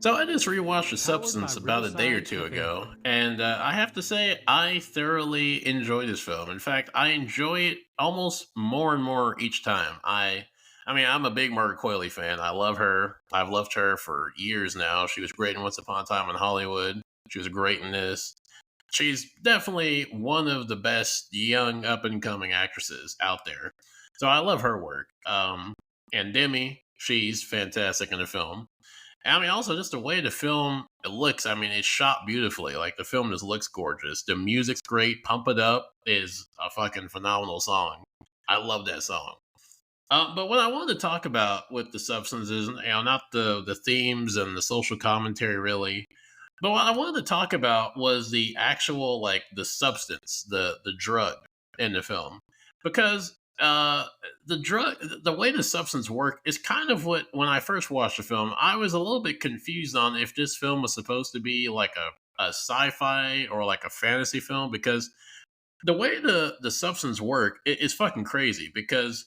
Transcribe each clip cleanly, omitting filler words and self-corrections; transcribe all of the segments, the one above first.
So I just rewatched The Powered by Substance about a day or Riverside two Cafe. ago, and I have to say I thoroughly enjoy this film. In fact, I enjoy it almost more and more each time. I mean, I'm a big Margaret Qualley fan. I love her. I've loved her for years now. She was great in Once Upon a Time in Hollywood. She was great in this. She's definitely one of the best young up and coming actresses out there. So I love her work. And Demi, she's fantastic in the film. And I mean, also just the way the film looks. I mean, it's shot beautifully. Like the film just looks gorgeous. The music's great. "Pump It Up" is a fucking phenomenal song. I love that song. But what I wanted to talk about with the substance is, not the themes and the social commentary really, but what I wanted to talk about was the actual the substance, the drug in the film, because the drug, the way the substance worked is kind of what when I first watched the film, I was a little bit confused on if this film was supposed to be like a sci-fi or like a fantasy film because the way the substance work is fucking crazy because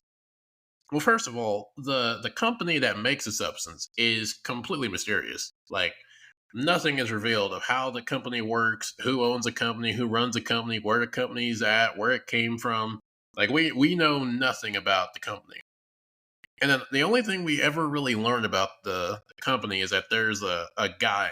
well, first of all, the company that makes the substance is completely mysterious. Like nothing is revealed of how the company works, who owns the company, who runs the company, where the company's at, where it came from. Like we know nothing about the company. And then the only thing we ever really learned about the company is that there's a guy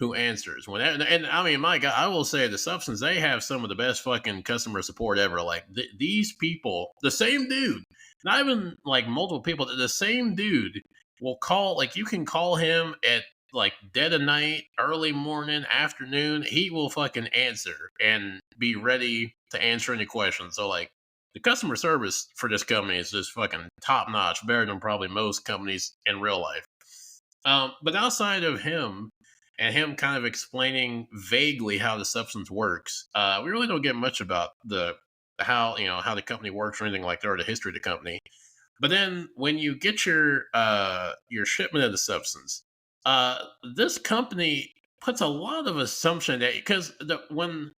who answers when and I mean my god, I will say the substance they have some of the best fucking customer support ever. Like these people, the same dude, not even like multiple people, the same dude will call. Like you can call him at like dead of night, early morning, afternoon. He will fucking answer and be ready to answer any questions. So like the customer service for this company is just fucking top notch, better than probably most companies in real life. But outside of him and him kind of explaining vaguely how the substance works, we really don't get much about the how how the company works or anything like that or the history of the company. But then when you get your shipment of the substance, this company puts a lot of assumption that because when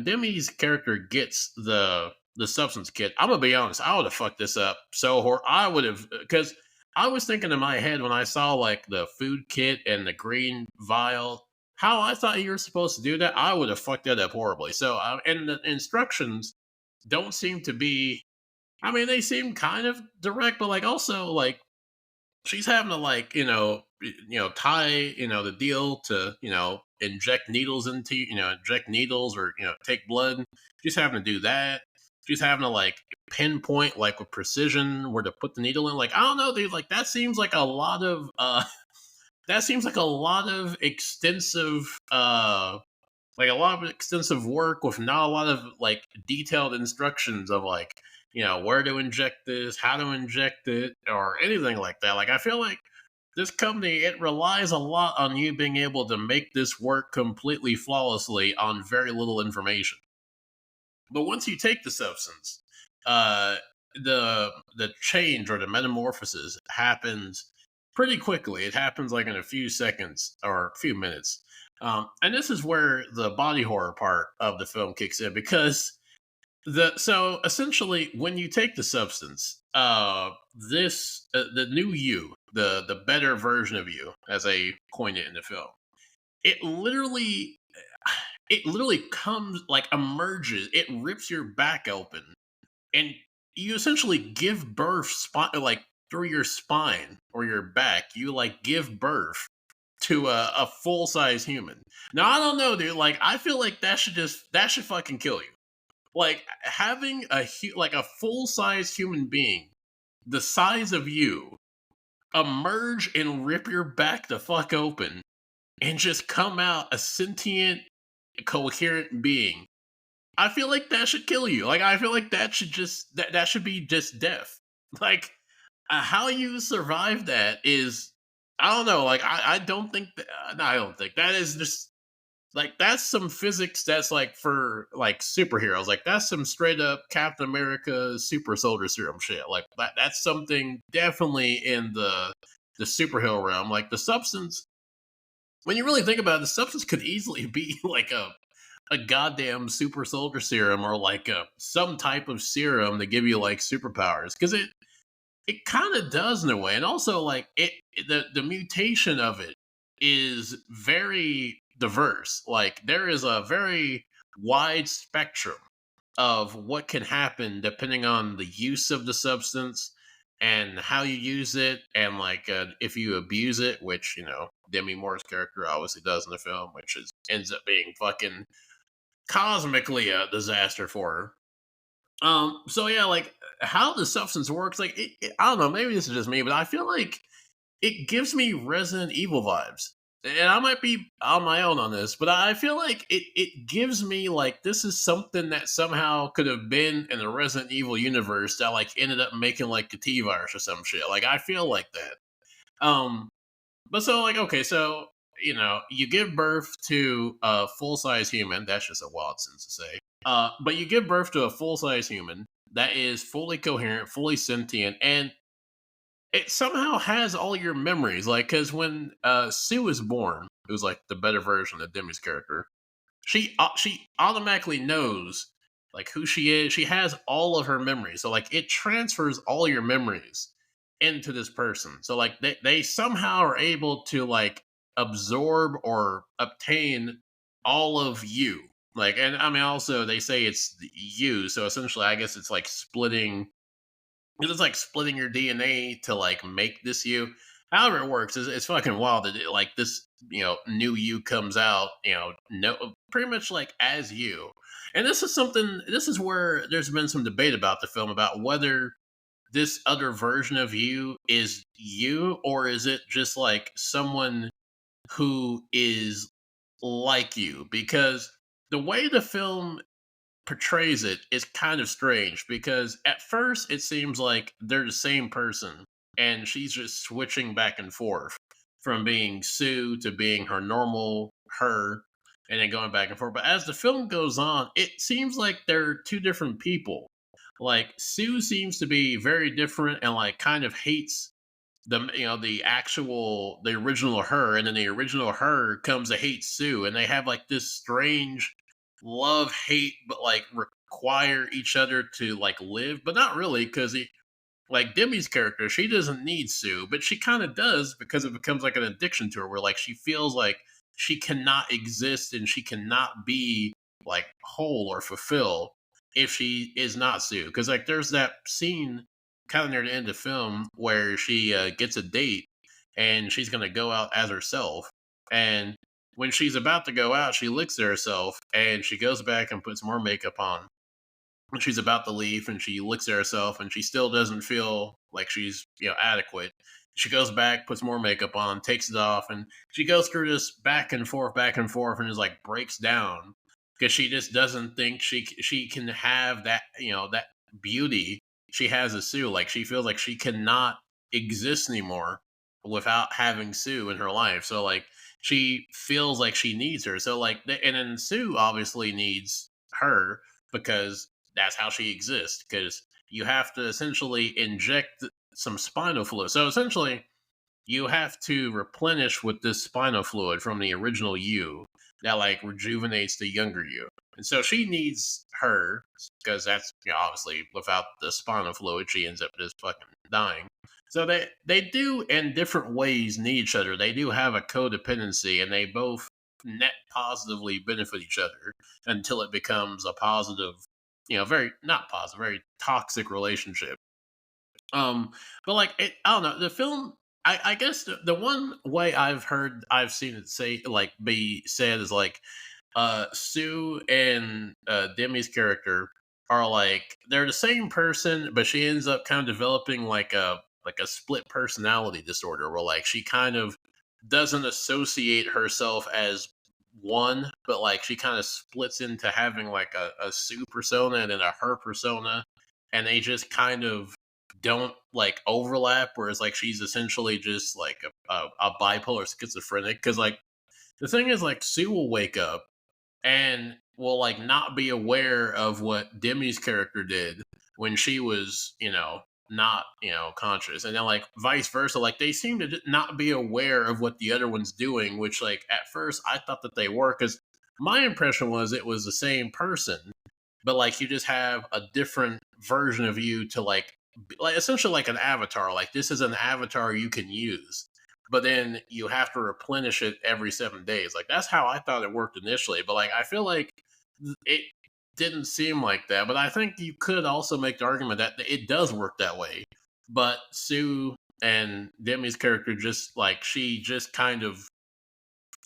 Demi's character gets the substance kit, I'm gonna be honest, I would have fucked this up so I would have because I was thinking in my head when I saw like the food kit and the green vial, how I thought you were supposed to do that, I would have fucked that up horribly. So and the instructions don't seem to be. I mean, they seem kind of direct, but like also like she's having to like tie the deal to inject needles into inject needles or take blood. She's having to do that. She's having to like pinpoint like with precision where to put the needle in. Like I don't know, dude. Like that seems like a lot of that seems like a lot of extensive like a lot of extensive work with not a lot of like detailed instructions of like where to inject this, how to inject it, or anything like that. Like I feel like this company it relies a lot on you being able to make this work completely flawlessly on very little information. But once you take the substance, uh, the change or the metamorphosis happens pretty quickly. It happens like in a few seconds or a few minutes. And this is where the body horror part of the film kicks in because so essentially when you take the substance, this the new you, the better version of you, as they coin it in the film, it literally it literally comes like emerges. It rips your back open, and you essentially give birth like through your spine or your back. You like give birth to a full size human. Now I don't know, dude. Like I feel like that should fucking kill you. Like having like a full size human being the size of you emerge and rip your back the fuck open and just come out a sentient, coherent being. I feel like that should kill you. Like I feel like that should be just death. Like how you survive that is I don't know. Like I don't think that, no, I don't think that is just like that's some physics that's like for like superheroes. Like that's some straight up Captain America super soldier serum shit. Like that's something definitely in the superhero realm. Like the substance when you really think about it, the substance could easily be like a goddamn super soldier serum or like some type of serum to give you like superpowers because It kind of does in a way, and also like the mutation of it is very diverse. Like there is a very wide spectrum of what can happen depending on the use of the substance and how you use it, and like if you abuse it, which Demi Moore's character obviously does in the film, which is ends up being fucking cosmically a disaster for her. So yeah, like how the substance works, like I don't know, maybe this is just me, but I feel like it gives me Resident Evil vibes. And I might be on my own on this, but I feel like it gives me like this is something that somehow could have been in the Resident Evil universe that like ended up making like the T virus or some shit. Like I feel like that. But so like okay, so you give birth to a full size human. That's just a wild sentence to say. But you give birth to a full size human that is fully coherent, fully sentient, and it somehow has all your memories. Like, because when Sue was born, it was like the better version of Demi's character. She automatically knows like who she is. She has all of her memories, so like it transfers all your memories into this person. So like they somehow are able to like absorb or obtain all of you. Like, and I mean, also they say it's you, so essentially, I guess it's like splitting. It's like splitting your DNA to like make this you. However, it works is it's fucking wild that like this new you comes out no pretty much like as you. And this is something. This is where there's been some debate about the film about whether this other version of you is you, or is it just like someone who is like you, because the way the film portrays it is kind of strange, because at first it seems like they're the same person and she's just switching back and forth from being Sue to being her normal her, and then going back and forth. But as the film goes on, it seems like they're two different people. Like Sue seems to be very different and like kind of hates the original her, and then the original her comes to hate Sue, and they have like this strange love hate, but like require each other to like live, but not really, because like Demi's character, she doesn't need Sue, but she kind of does, because it becomes like an addiction to her, where like she feels like she cannot exist and she cannot be like whole or fulfill if she is not Sue. Because like there's that scene kind of near the end of the film where she gets a date and she's gonna go out as herself, and when she's about to go out, she looks at herself and she goes back and puts more makeup on, when she's about to leave, and she looks at herself and she still doesn't feel like she's adequate. She goes back, puts more makeup on, takes it off, and she goes through this back and forth, and just like breaks down because she just doesn't think she can have that that beauty she has as Sue. Like she feels like she cannot exist anymore without having Sue in her life. So like she feels like she needs her. So like, and then Sue obviously needs her, because that's how she exists, because you have to essentially inject some spinal fluid. So essentially, you have to replenish with this spinal fluid from the original you that like rejuvenates the younger you. And so she needs her, because that's obviously without the spinal fluid, she ends up just fucking dying. So they do in different ways need each other. They do have a codependency, and they both net positively benefit each other until it becomes a positive, very not positive, very toxic relationship. Um, but like I don't know, the film. I guess the one way I've seen it say like be said is like Sue and Demi's character are like they're the same person, but she ends up kind of developing like a split personality disorder, where like she kind of doesn't associate herself as one, but like she kind of splits into having like a Sue persona and then a her persona, and they just kind of don't like overlap. Whereas like she's essentially just like a bipolar schizophrenic, because like the thing is like Sue will wake up and will like not be aware of what Demi's character did when she was, not, conscious. And then like vice versa, like they seem to not be aware of what the other one's doing, which like at first I thought that they were, because my impression was it was the same person, but like you just have a different version of you to like like essentially like an avatar. Like this is an avatar you can use, but then you have to replenish it every 7 days. Like that's how I thought it worked initially. But like I feel like it didn't seem like that. But I think you could also make the argument that it does work that way. But Sue and Demi's character just like she just kind of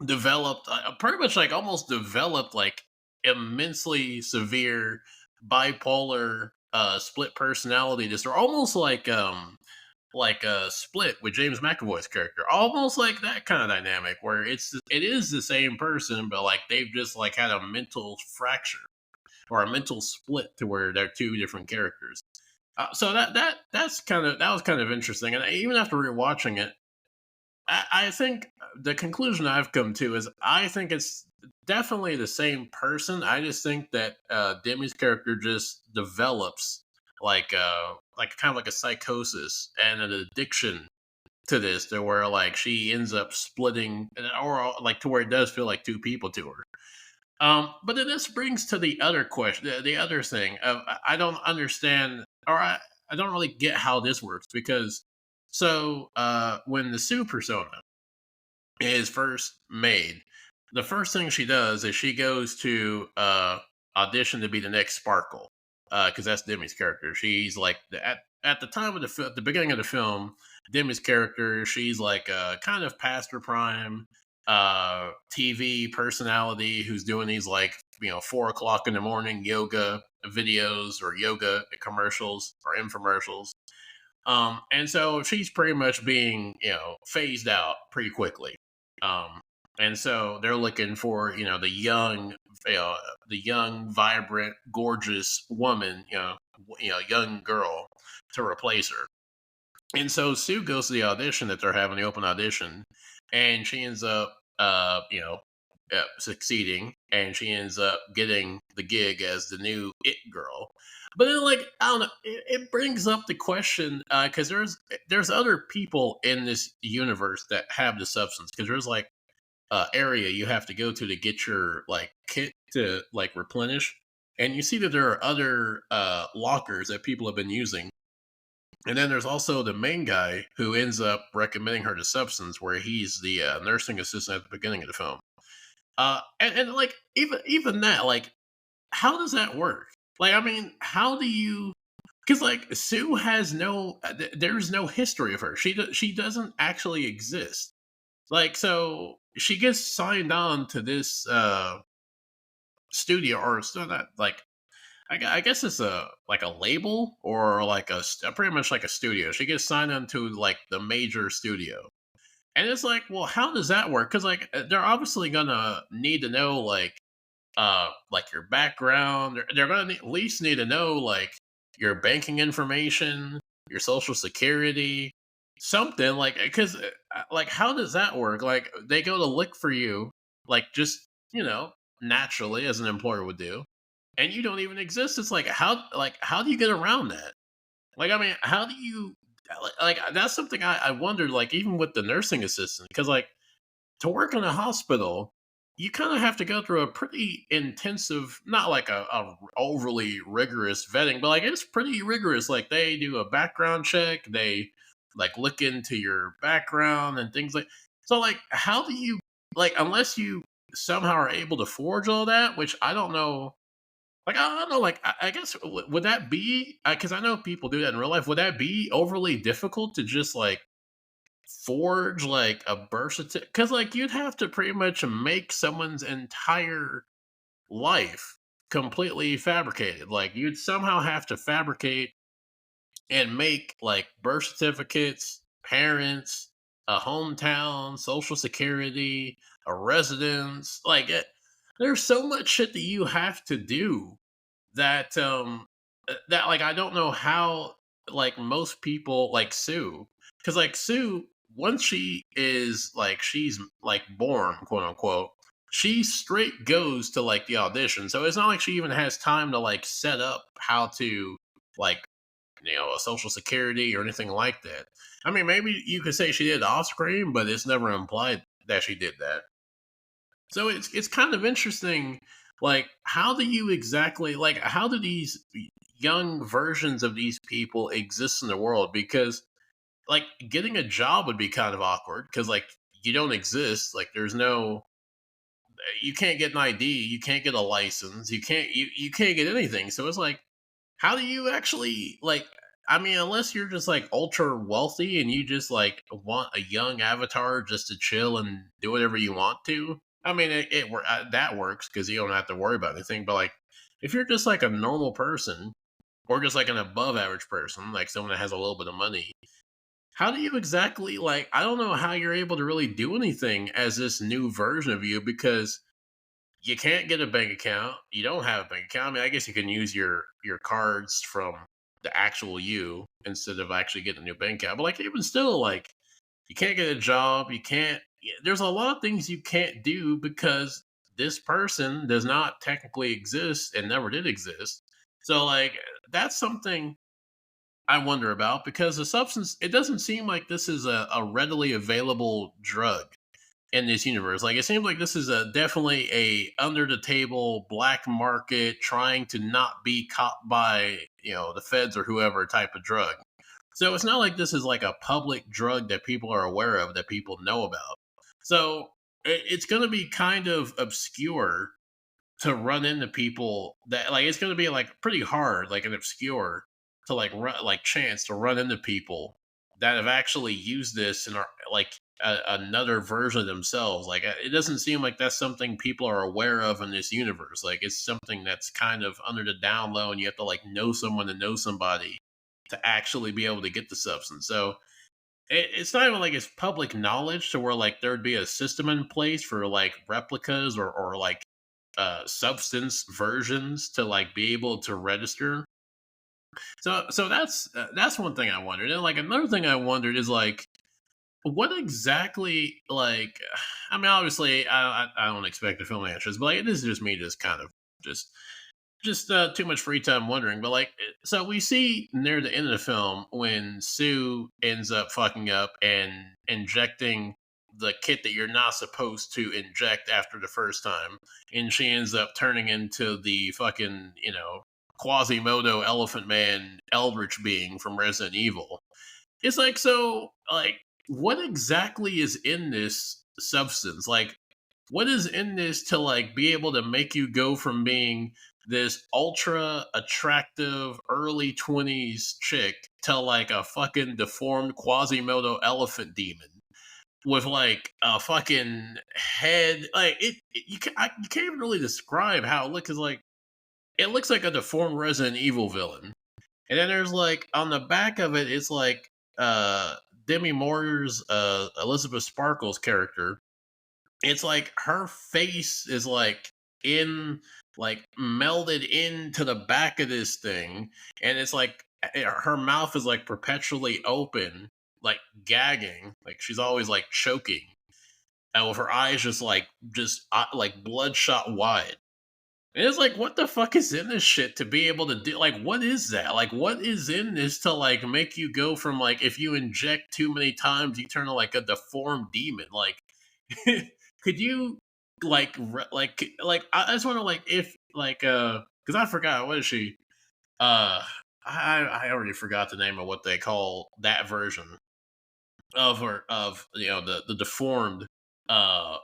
developed pretty much like almost developed like immensely severe bipolar split personality disorder, almost like a split with James McAvoy's character, almost like that kind of dynamic where it is the same person, but like they've just like had a mental fracture or a mental split to where they're two different characters. So that was kind of interesting, and even after rewatching it, I think the conclusion I've come to is I think it's definitely the same person. I just think that Demi's character just develops like kind of like a psychosis and an addiction to this, to where like she ends up splitting, or like to where it does feel like two people to her. But then this brings to the other question, the other thing of I don't understand, or I don't really get how this works because when the Sue persona is first made, the first thing she does is she goes to audition to be the next Sparkle, because that's Demi's character. She's like at the time of at the beginning of the film, Demi's character, she's like kind of past her prime TV personality who's doing these like 4 o'clock in the morning yoga videos or yoga commercials or infomercials. And so she's pretty much being, phased out pretty quickly. Um, and so they're looking for, uh, the young, vibrant, gorgeous woman, young girl to replace her. And so Sue goes to the audition that they're having, the open audition, and she ends up, succeeding, and she ends up getting the gig as the new it girl. But then, like, I don't know, it brings up the question because there's other people in this universe that have the substance, because there's like area you have to go to get your like kit to like replenish, and you see that there are other lockers that people have been using. And then there's also the main guy who ends up recommending her the substance, where he's the nursing assistant at the beginning of the film. And like even that, like, how does that work? Like, I mean, how do you? Because like Sue has no, there's no history of her. She doesn't actually exist. Like, so she gets signed on to this studio, or so not like I guess it's a like a label, or like pretty much like a studio. She gets signed on to like the major studio, and it's like, well, how does that work? Because like they're obviously gonna need to know like your background. They're gonna at least need to know like your banking information, your social security, something like, because like how does that work? Like they go to look for you, like just naturally as an employer would do, and you don't even exist. It's like how do you get around that? Like, I mean, how do you like that's something I wondered, like even with the nursing assistant, because like to work in a hospital, you kind of have to go through a pretty intensive, not like a overly rigorous vetting, but like it's pretty rigorous. Like they do a background check, they like look into your background and things like. So like, how do you, like, unless you somehow are able to forge all that, which I don't know. Like, I don't know. Like, I guess would that be? Because I know people do that in real life. Would that be overly difficult to just like forge like a birth certificate? Because like you'd have to pretty much make someone's entire life completely fabricated. Like you'd somehow have to fabricate and make like birth certificates, parents, a hometown, social security, a residence. Like there's so much shit that you have to do that that like I don't know how like most people like Sue, because like Sue, once she is like she's like born, quote unquote, she straight goes to like the audition. So it's not like she even has time to like set up how to like a social security or anything like that. I mean, maybe you could say she did off screen, but it's never implied that she did that. So it's kind of interesting. Like, how do you exactly, like, how do these young versions of these people exist in the world because like getting a job would be kind of awkward because like you don't exist. Like there's no you can't get an ID, you can't get a license, you can't get anything. So it's like, how do you actually like? I mean, unless you're just like ultra wealthy and you just like want a young avatar just to chill and do whatever you want to. I mean, that works because you don't have to worry about anything. But like, if you're just like a normal person or just like an above average person, like someone that has a little bit of money, how do you exactly like? I don't know how you're able to really do anything as this new version of you because you can't get a bank account. You don't have a bank account. I mean, I guess you can use your cards from the actual you instead of actually getting a new bank account. But like even still, like you can't get a job. You can't. There's a lot of things you can't do because this person does not technically exist and never did exist. So like that's something I wonder about because the substance. It doesn't seem like this is a readily available drug in this universe. Like it seems like this is a definitely a under the table black market trying to not be caught by the feds or whoever type of drug. So it's not like this is like a public drug that people are aware of that people know about. So it's going to be kind of obscure to run into people that like it's going to be like pretty hard like an obscure to like run like chance to run into people that have actually used this and are like another version of themselves. Like it doesn't seem like that's something people are aware of in this universe. Like it's something that's kind of under the down low and you have to like know someone to know somebody to actually be able to get the substance. So it's not even like it's public knowledge to where like there'd be a system in place for like replicas or like substance versions to like be able to register. So that's one thing I wondered. And like another thing I wondered is like what exactly like I mean obviously I don't expect the film answers, but like this is just me just kind of just too much free time wondering. But like so we see near the end of the film when Sue ends up fucking up and injecting the kit that you're not supposed to inject after the first time, and she ends up turning into the fucking Quasimodo Elephant Man Eldritch being from Resident Evil. It's like so like what exactly is in this substance? Like what is in this to like be able to make you go from being this ultra attractive early 20s chick to like a fucking deformed Quasimodo elephant demon with like a fucking head like you can't even really describe how it looks. Is like it looks like a deformed Resident Evil villain. And then there's like on the back of it, it's like Demi Moore's Elizabeth Sparkle's character. It's like her face is like in like melded into the back of this thing, and it's like her mouth is like perpetually open, like gagging, like she's always like choking, and with her eyes just like bloodshot wide. And it's like, what the fuck is in this shit to be able to do? Like, what is that? Like, what is in this to like make you go from like if you inject too many times, you turn to like a deformed demon? Like, could you like I just want to like if like because I forgot what is she uh I already forgot the name of what they call that version of her of the deformed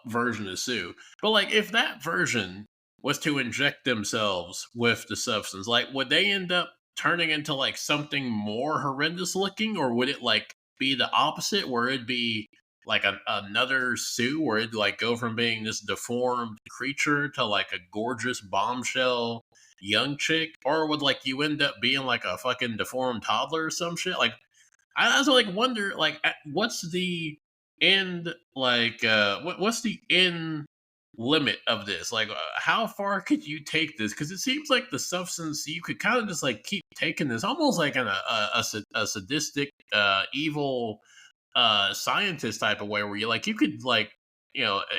version of Sue. But like if that version was to inject themselves with the substance, like would they end up turning into like something more horrendous looking, or would it like be the opposite where it'd be like another Sue where it'd like go from being this deformed creature to like a gorgeous bombshell young chick, or would like you end up being like a fucking deformed toddler or some shit? Like I also like wonder like what's the end like what's the end limit of this? Like how far could you take this? Because it seems like the substance you could kind of just like keep taking this almost like in a sadistic evil scientist type of way where you like you could like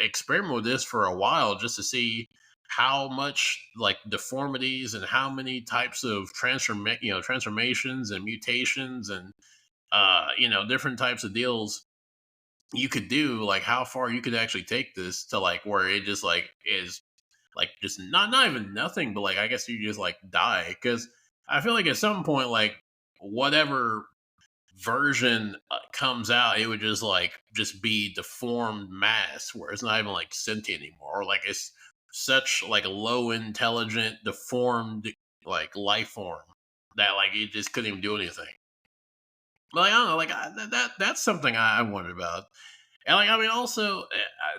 experiment with this for a while just to see how much like deformities and how many types of transformations and mutations and different types of deals you could do, like how far you could actually take this to like where it just like is like just not even nothing, but like I guess you just like die because I feel like at some point, like whatever version comes out, it would just be deformed mass where it's not even like sentient anymore, or like it's such like a low intelligent, deformed like life form that like it just couldn't even do anything. Like I don't know, like that's something I wondered about. And like I mean, also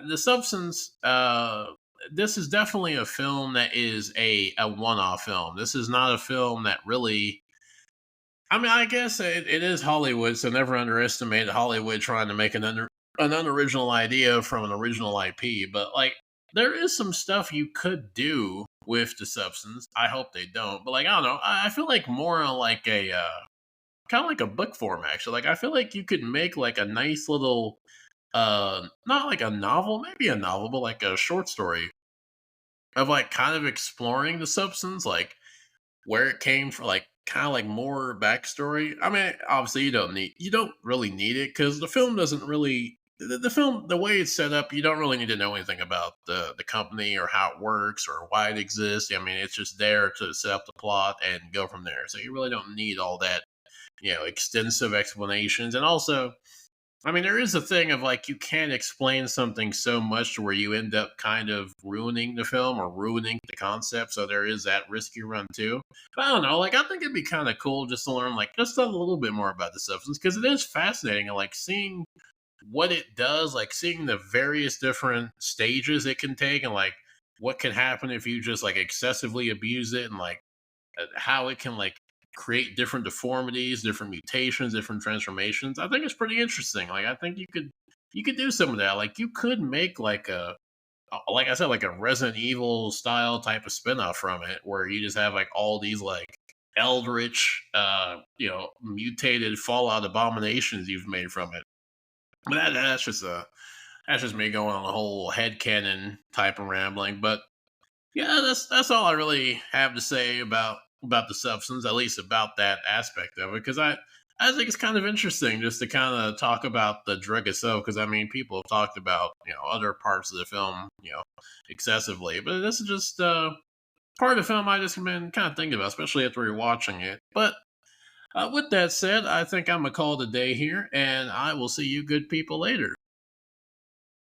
the substance. This is definitely a film that is a one off film. This is not a film that really. I mean, I guess it is Hollywood, so never underestimate Hollywood trying to make an unoriginal idea from an original IP. But like, there is some stuff you could do with the substance. I hope they don't. But like, I don't know. I feel like more on like a kind of like a book form actually. Like, I feel like you could make like a nice little not like a novel, maybe a novel, but like a short story of like kind of exploring the substance, like where it came from, like kind of like more backstory. I mean, obviously you don't really need it because the film doesn't really the film the way it's set up. You don't really need to know anything about the company or how it works or why it exists. I mean, it's just there to set up the plot and go from there. So you really don't need all that extensive explanations. And also, I mean, there is a thing of like you can't explain something so much to where you end up kind of ruining the film or ruining the concept. So there is that risk you run too. But I don't know. Like I think it'd be kind of cool just to learn like just a little bit more about the substance because it is fascinating and like seeing what it does, like seeing the various different stages it can take and like what can happen if you just like excessively abuse it and like how it can like create different deformities, different mutations, different transformations. I think it's pretty interesting. Like I think you could do some of that. Like you could make like a like I said, like a Resident Evil style type of spinoff from it, where you just have like all these like eldritch, mutated Fallout abominations you've made from it. But that's just me going on a whole headcanon type of rambling. But yeah, that's all I really have to say about the substance, at least about that aspect of it, because I think it's kind of interesting just to kind of talk about the drug itself. Because I mean, people have talked about other parts of the film excessively, but this is just part of the film I just been kind of thinking about, especially after rewatching it. But with that said, I think I'm gonna call it a day here, and I will see you good people later.